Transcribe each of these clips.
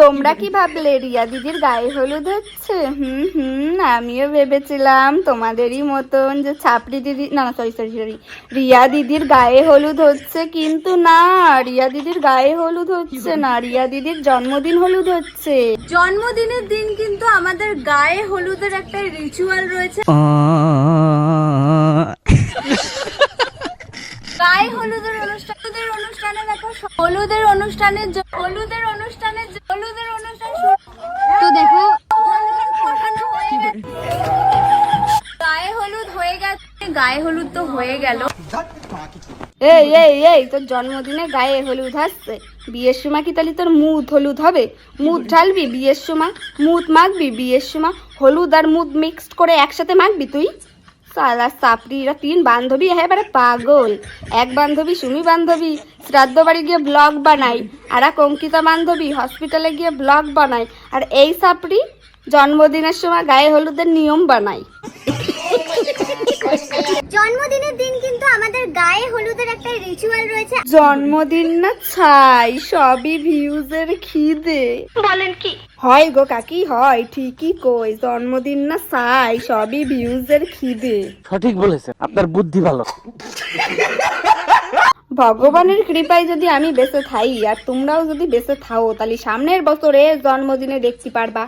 তোমরা কি ভাবলে রিয়া দিদির গায়ে হলুদ হচ্ছে? আমিও ভেবেছিলাম তোমাদেরই মতন যে ছাপড়ি দিদি, না সরি সরি সরি, রিয়া দিদির গায়ে হলুদ হচ্ছে, কিন্তু না, রিয়া দিদির গায়ে হলুদ হচ্ছে না, রিয়া দিদির জন্মদিন হলুদ হচ্ছে। জন্মদিনের দিন কিন্তু আমাদের গায়ে হলুদের একটা রিচুয়াল রয়েছে। গায়ে হলুদের অনুষ্ঠানে দেখো, হলুদের অনুষ্ঠান তো দেখো গায়ে হলুদ হয়ে গেছে, গায়ে হলুদ তো হয়ে গেল। এই এই এই তোর জন্মদিনে গায়ে হলুদ আসছে, বিয়ের সময় কি তাহলে তোর মুদ হলুদ হবে? মুদ ঢালবি বিয়ের সময়, মুদ মাখবি বিয়ের সময়, হলুদ আর মুদ মিক্সড করে একসাথে মাখবি তুই? সালা সাপড়িরা 3 বান্ধবী এবারে পাগল। এক বান্ধবী সুমি বান্ধবী শ্রাদ্ধ বাড়ি গিয়ে ব্লগ বানাই, আর এক অঙ্কিতা বান্ধবী হসপিটালে গিয়ে ব্লগ বানাই, আর এই সাপড়ি জন্মদিনের সময় গায়ে হলুদের নিয়ম বানাই। জন্মদিনের দিন কিন্তু আমাদের গায়ে হলুদের একটা রিচুয়াল রয়েছে। জন্মদিন না ছাই, সবই ভিউজের খিদে। বলেন কি? হয় গো কাকি, হয়, ঠিকই কই, জন্মদিন না ছাই, সবই ভিউজের খিদে। সঠিক বলেছেন, আপনার বুদ্ধি ভালো। ভগবানের কৃপায় যদি আমি বেঁচে থাই আর তোমরাও যদি বেঁচে থাও, তাহলে সামনের বছরে জন্মদিনে দেখতে পারবা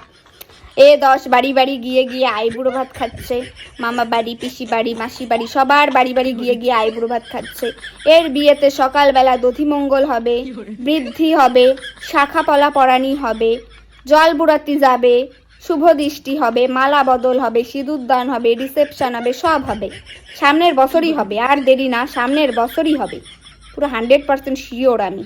10 বাড়ি বাড়ি গিয়ে গিয়ে আইবুড়ো ভাত খাচ্ছে, মামা বাড়ি, পিসি বাড়ি, মাসি বাড়ি, সবার বাড়ি বাড়ি গিয়ে গিয়ে আইবুড়ো ভাত খাচ্ছে। এর বিয়েতে সকালবেলা দধিমঙ্গল হবে, বৃদ্ধি হবে, শাখা পলা পরানি হবে, জল বুড়াতি যাবে, শুভ দৃষ্টি হবে, মালা বদল হবে, সিঁদুর দান হবে, রিসেপশন হবে, সব হবে। সামনের বছরই হবে, আর দেরি না, সামনের বছরই হবে, পুরো 100% শিওর আমি।